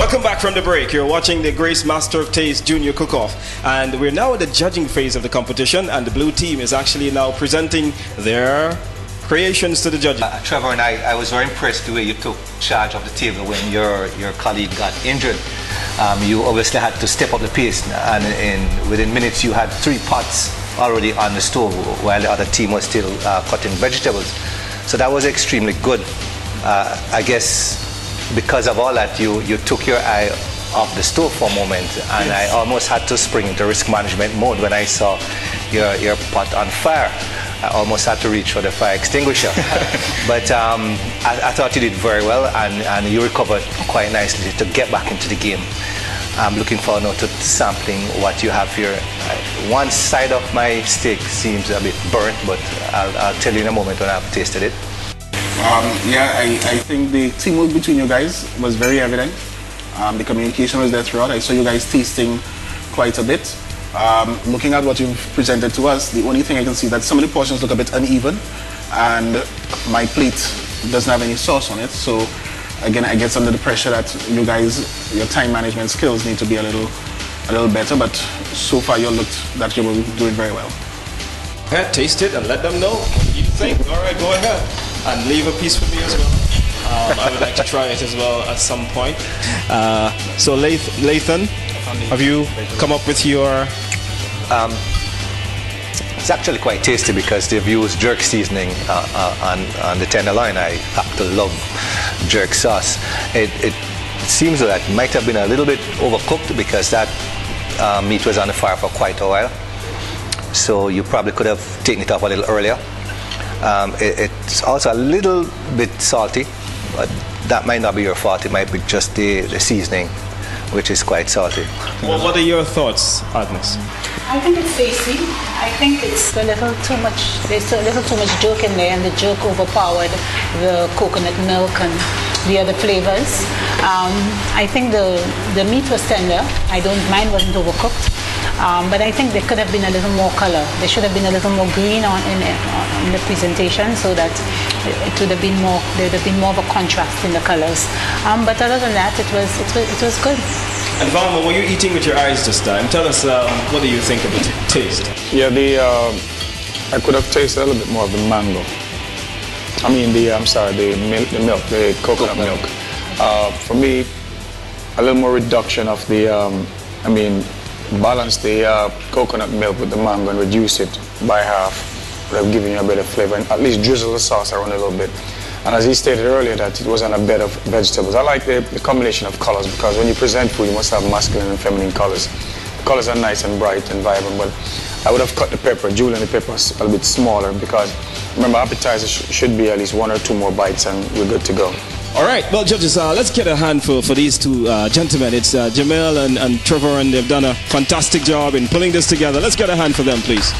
Welcome back from the break. You're watching the Grace Master of Taste Junior Cook-Off, and we're now at the judging phase of the competition, and the blue team is actually now presenting their creations to the judges. Trevor and I was very impressed the way you took charge of the table when your colleague got injured. You obviously had to step up the pace, and within minutes you had 3 pots already on the stove while the other team was still cutting vegetables. So that was extremely good. I guess because of all that, you took your eye off the stove for a moment, and yes. I almost had to spring into risk management mode when I saw your pot on fire. I almost had to reach for the fire extinguisher. But I thought you did very well, and you recovered quite nicely to get back into the game. I'm looking forward now to sampling what you have here. One side of my steak seems a bit burnt, but I'll tell you in a moment when I've tasted it. I think the teamwork between you guys was very evident. The communication was there throughout. I saw you guys tasting quite a bit. Looking at what you've presented to us, the only thing I can see is that some of the portions look a bit uneven, and my plate doesn't have any sauce on it. So again, I guess under the pressure that you guys, your time management skills need to be a little better. But so far, you looked that you were doing very well. Go ahead, taste it and let them know what you think. All right, go ahead and leave a piece for me as well. I would like to try it as well at some point. So Lathan, have you come up with your... It's actually quite tasty because they've used jerk seasoning on the tenderloin. I happen to love jerk sauce. It seems that it might have been a little bit overcooked because that meat was on the fire for quite a while. So you probably could have taken it off a little earlier. It's also a little bit salty, but that might not be your fault. It might be just the seasoning, which is quite salty. Well, what are your thoughts, Agnes? I think it's tasty. I think it's a little too much. There's a little too much jerk in there, and the jerk overpowered the coconut milk and the other flavors. I think the meat was tender. Mine wasn't overcooked. But I think there could have been a little more color. There should have been a little more green in the presentation, so that it would have been more. There would have been more of a contrast in the colors. But other than that, it was good. And Valma, were you eating with your eyes this time? Tell us, what do you think of the taste? Yeah, I could have tasted a little bit more of the mango. I mean, the coconut milk. For me, a little more reduction of the, balance the coconut milk with the mango and reduce it by half would have given you a better flavor, and at least drizzle the sauce around a little bit. And as he stated earlier, that it was on a bed of vegetables. I like the combination of colors, because when you present food, you must have masculine and feminine colors. The colors are nice and bright and vibrant, but I would have cut the pepper, julienne the pepper, a little bit smaller, because remember, appetizer should be at least 1 or 2 more bites and we're good to go. All right, well, judges, let's get a hand for these two gentlemen. It's Jamel and Trevor, and they've done a fantastic job in pulling this together. Let's get a hand for them, please.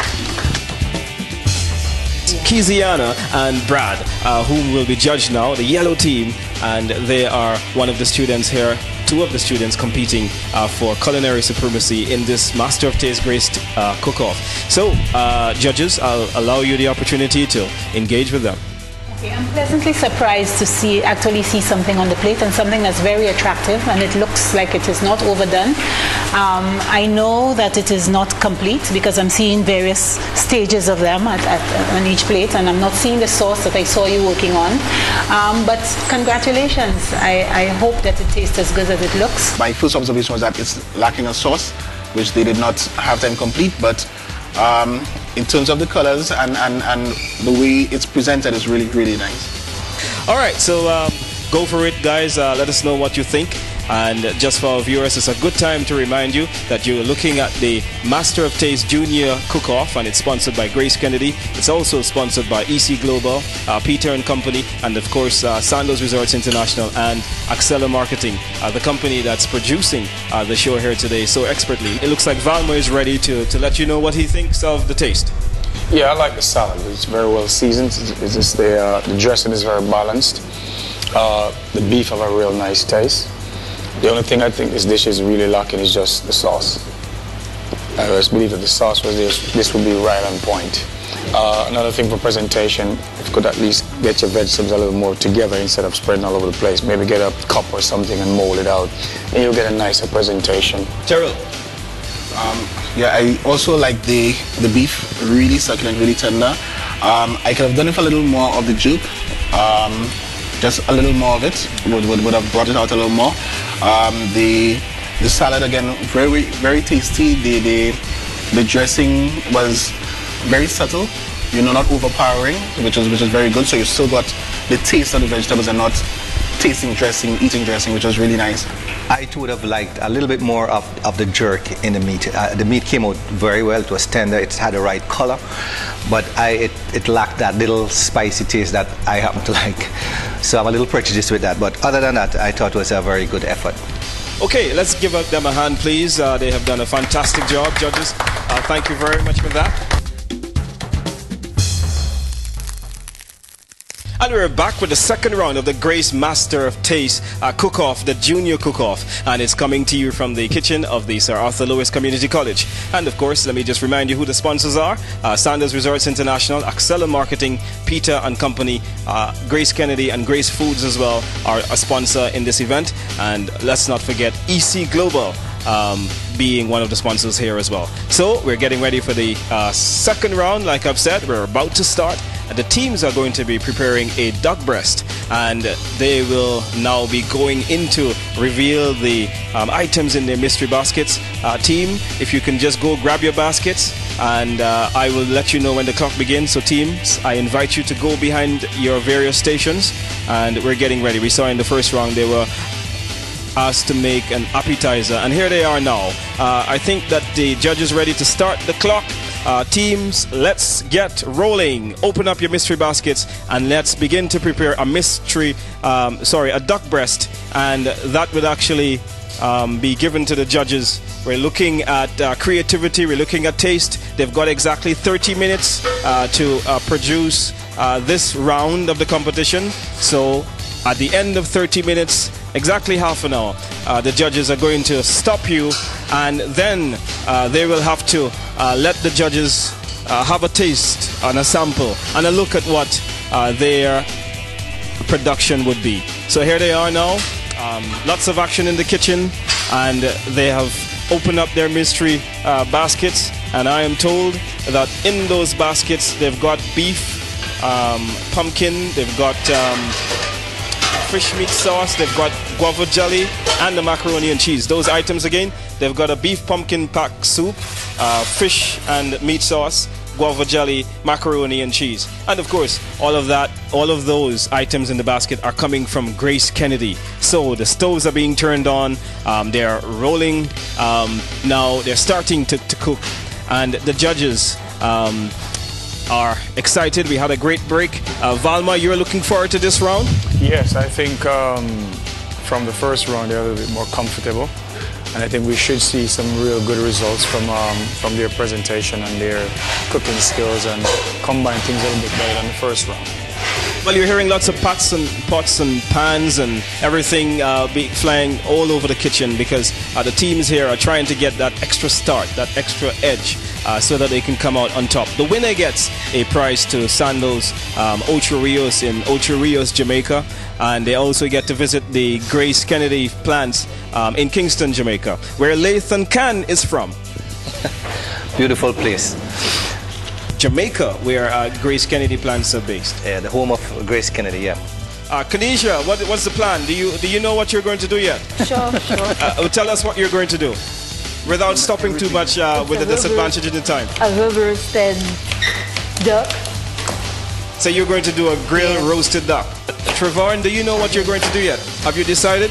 Kiziana and Brad, whom will be judged now, the yellow team, and they are one of the students here, 2 of the students competing for culinary supremacy in this Master of Taste Grace cook-off. So, judges, I'll allow you the opportunity to engage with them. Okay, I'm pleasantly surprised to actually see something on the plate, and something that's very attractive, and it looks like it is not overdone. I know that it is not complete because I'm seeing various stages of them on each plate, and I'm not seeing the sauce that I saw you working on. But congratulations. I hope that it tastes as good as it looks. My first observation was that it's lacking a sauce, which they did not have them complete, but in terms of the colors and the way it's presented is really, really nice. All right, so go for it, guys. Let us know what you think. And just for our viewers, it's a good time to remind you that you're looking at the Master of Taste Junior Cook-Off, and it's sponsored by Grace Kennedy. It's also sponsored by EC Global, Peter & Company, and of course Sandoz Resorts International and Accela Marketing, the company that's producing the show here today so expertly. It looks like Valmo is ready to let you know what he thinks of the taste. Yeah, I like the salad. It's very well seasoned. It's just the dressing is very balanced. The beef have a real nice taste. The only thing I think this dish is really lacking is just the sauce. I just believe that the sauce was this would be right on point. Another thing for presentation, if you could at least get your vegetables a little more together instead of spreading all over the place. Maybe get a cup or something and mold it out, and you'll get a nicer presentation. Terrell? Yeah, I also like the beef, really succulent, really tender. I could have done it for a little more of the juke. Just a little more of it would have brought it out a little more. The salad again, very very tasty. The dressing was very subtle, you know, not overpowering, which is very good. So you still got the taste of the vegetables and not tasting dressing, eating dressing, which was really nice. I too would have liked a little bit more of the jerk in the meat. The meat came out very well. It was tender. It had the right color, but it lacked that little spicy taste that I happen to like. So I'm a little prejudiced with that. But other than that, I thought it was a very good effort. Okay, let's give them a hand, please. They have done a fantastic job, judges. Thank you very much for that. And we're back with the second round of the Grace Master of Taste Cook-Off, the Junior Cook-Off. And it's coming to you from the kitchen of the Sir Arthur Lewis Community College. And of course, let me just remind you who the sponsors are. Sanders Resorts International, Accela Marketing, Peter and Company, Grace Kennedy and Grace Foods as well are a sponsor in this event. And let's not forget EC Global being one of the sponsors here as well. So we're getting ready for the second round. Like I've said, we're about to start. The teams are going to be preparing a duck breast, and they will now be going into reveal the items in their mystery baskets. Team, if you can just go grab your baskets, and I will let you know when the clock begins. So teams, I invite you to go behind your various stations, and we're getting ready. We saw in the first round they were asked to make an appetizer, and here they are now. I think that the judge is ready to start the clock. Teams, let's get rolling. Open up your mystery baskets and let's begin to prepare a a duck breast, and that would actually be given to the judges. We're looking at creativity, we're looking at taste. They've got exactly 30 minutes to produce this round of the competition. So at the end of 30 minutes, exactly half an hour, the judges are going to stop you, and then they will have to let the judges have a taste and a sample and a look at what their production would be. So here they are now, lots of action in the kitchen, and they have opened up their mystery baskets, and I am told that in those baskets they've got beef, pumpkin, they've got fish meat sauce, they've got guava jelly, and the macaroni and cheese. Those items again, they've got a beef pumpkin pack soup, fish and meat sauce, guava jelly, macaroni and cheese. And of course, all of those items in the basket are coming from Grace Kennedy. So the stoves are being turned on, they're rolling, now they're starting to cook, and the judges are excited. We had a great break. Valma, you're looking forward to this round? Yes, I think from the first round they're a little bit more comfortable, and I think we should see some real good results from their presentation and their cooking skills, and combine things a little bit better than the first round. Well, you're hearing lots of pots and pans and everything be flying all over the kitchen, because the teams here are trying to get that extra start, that extra edge, so that they can come out on top. The winner gets a prize to Sandoz Ocho Rios in Ocho Rios, Jamaica, and they also get to visit the Grace Kennedy plants in Kingston, Jamaica, where Lathan Khan is from. Beautiful place. Jamaica, where Grace Kennedy plants are based. Yeah, the home of Grace Kennedy, yeah. Khadija, what's the plan? Do you know what you're going to do yet? Sure. Tell us what you're going to do, without stopping too much with the disadvantage in the time. A roasted duck. So you're going to do a grilled roasted duck. Trevor, do you know what you're going to do yet? Have you decided?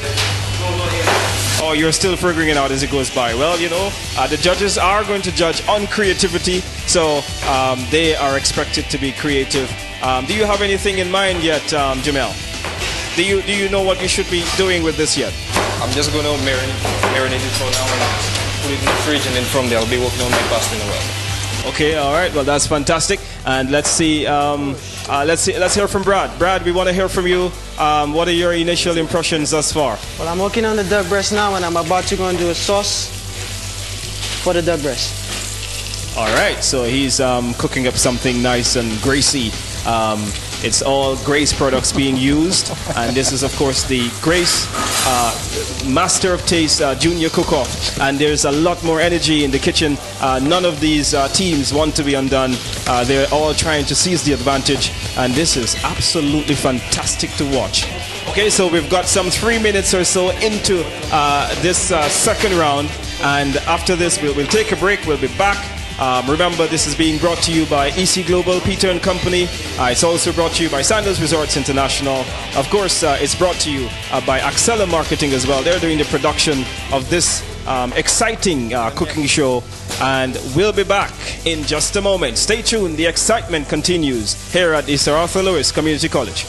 Oh, you're still figuring it out as it goes by. Well, you know, the judges are going to judge on creativity, so they are expected to be creative. Do you have anything in mind yet, Jamel? Do you know what you should be doing with this yet? I'm just going to marinate it for now and put it in the fridge, and then from there I'll be working on my pasta in a while. Okay, all right. Well, that's fantastic. And let's see. Let's hear from Brad. Brad, we want to hear from you. What are your initial impressions thus far? Well, I'm working on the duck breast now, and I'm about to go and do a sauce for the duck breast. All right. So he's cooking up something nice and greasy. It's all Grace products being used, and this is of course the Grace Master of Taste Junior Cook-Off, and there's a lot more energy in the kitchen. None of these teams want to be undone. They're all trying to seize the advantage, and this is absolutely fantastic to watch. Okay, so we've got some 3 minutes or so into this second round, and after this we'll take a break. We'll be back. Remember, this is being brought to you by EC Global, Peter & Company. It's also brought to you by Sandals Resorts International. Of course, it's brought to you by Accela Marketing as well. They're doing the production of this exciting cooking show. And we'll be back in just a moment. Stay tuned. The excitement continues here at the Sir Arthur Lewis Community College.